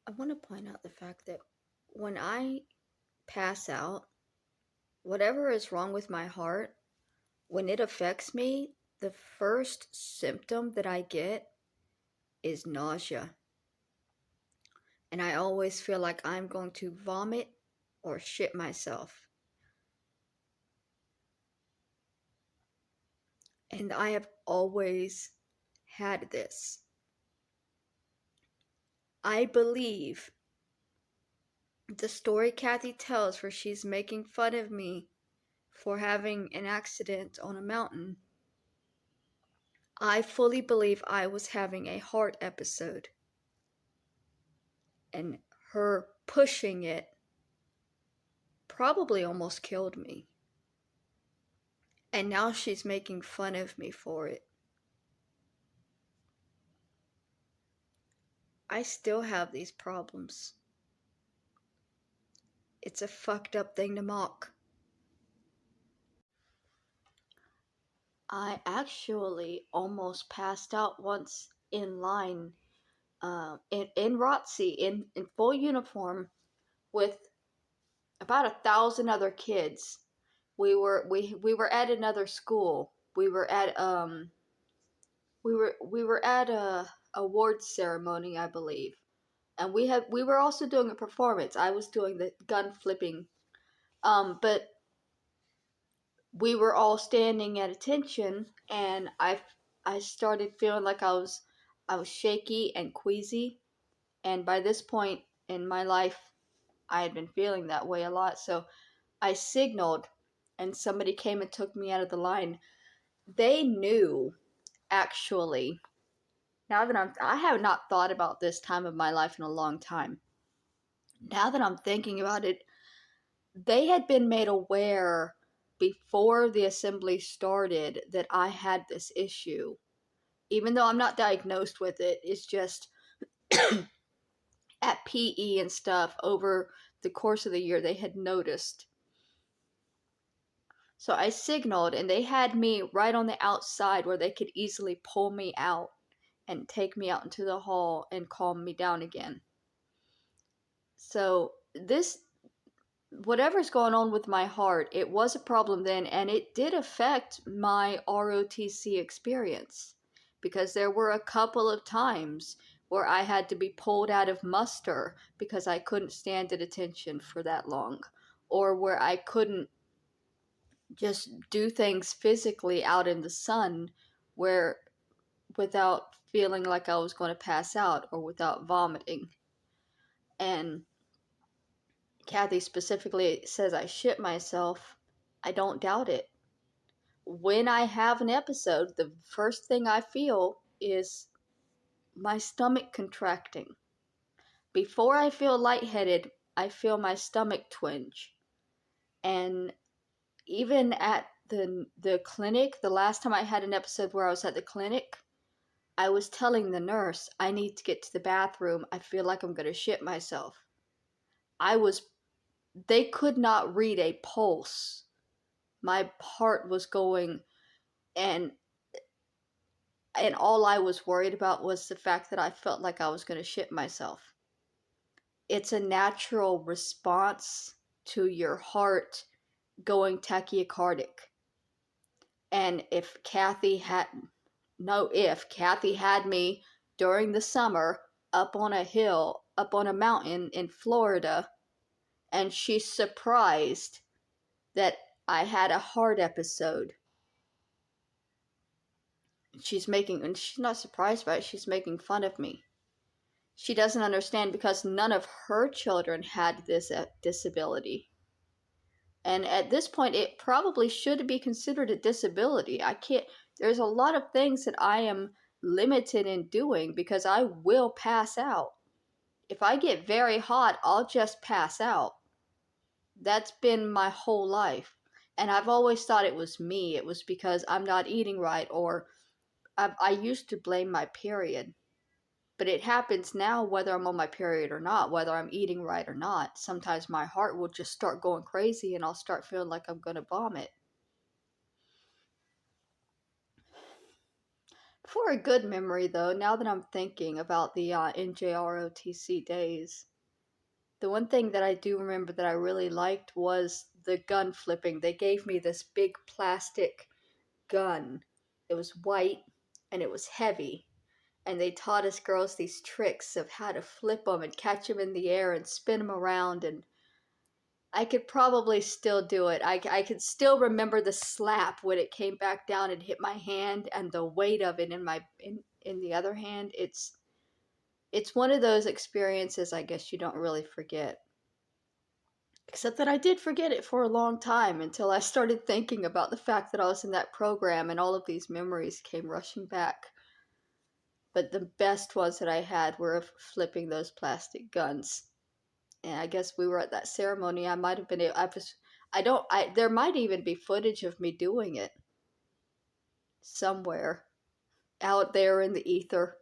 I want to point out the fact that when I pass out, whatever is wrong with my heart, when it affects me, the first symptom that I get is nausea. And I always feel like I'm going to vomit or shit myself. And I have always had this. I believe the story Kathy tells where she's making fun of me for having an accident on a mountain. I fully believe I was having a heart episode. And her pushing it probably almost killed me. And now she's making fun of me for it. I still have these problems. It's a fucked up thing to mock. I actually almost passed out once in line, in ROTC, in full uniform, with about 1,000 other kids. We were at another school. We were at a award ceremony, I believe, and we were also doing a performance. I was doing the gun flipping, but we were all standing at attention, and I started feeling like I was shaky and queasy, and by this point in my life, I had been feeling that way a lot. So I signaled, and somebody came and took me out of the line. They knew, actually. Now that I have not thought about this time of my life in a long time. Now that I'm thinking about it, they had been made aware before the assembly started that I had this issue. Even though I'm not diagnosed with it, it's just at PE and stuff over the course of the year they had noticed. So I signaled, and they had me right on the outside where they could easily pull me out and take me out into the hall and calm me down again. So this, whatever's going on with my heart, it was a problem then, and it did affect my ROTC experience, because there were a couple of times where I had to be pulled out of muster because I couldn't stand at attention for that long, or where I couldn't just do things physically out in the sun where without feeling like I was going to pass out or without vomiting. And Kathy specifically says I shit myself. I don't doubt it. When I have an episode, the first thing I feel is my stomach contracting. Before I feel lightheaded, I feel my stomach twinge. And even at the clinic, the last time I had an episode where I was at the clinic, I was telling the nurse, I need to get to the bathroom. I feel like I'm going to shit myself. They could not read a pulse. My heart was going, and all I was worried about was the fact that I felt like I was going to shit myself. It's a natural response to your heart going tachycardic. And if Kathy had me during the summer up on a hill, up on a mountain in Florida, and she's surprised that I had a heart episode, and she's not surprised by it, she's making fun of me. She doesn't understand because none of her children had this disability. And at this point, it probably should be considered a disability. There's a lot of things that I am limited in doing because I will pass out. If I get very hot, I'll just pass out. That's been my whole life. And I've always thought it was me. It was because I'm not eating right, or I used to blame my period. But it happens now whether I'm on my period or not, whether I'm eating right or not. Sometimes my heart will just start going crazy and I'll start feeling like I'm going to vomit. For a good memory, though, now that I'm thinking about the NJROTC days, the one thing that I do remember that I really liked was the gun flipping. They gave me this big plastic gun. It was white and it was heavy. And they taught us girls these tricks of how to flip them and catch them in the air and spin them around. And I could probably still do it. I could still remember the slap when it came back down and hit my hand, and the weight of it in in the other hand. It's one of those experiences I guess you don't really forget. Except that I did forget it for a long time until I started thinking about the fact that I was in that program and all of these memories came rushing back. But the best ones that I had were of flipping those plastic guns. And I guess we were at that ceremony. I might have been. I was. I don't. I. There might even be footage of me doing it somewhere out there in the ether.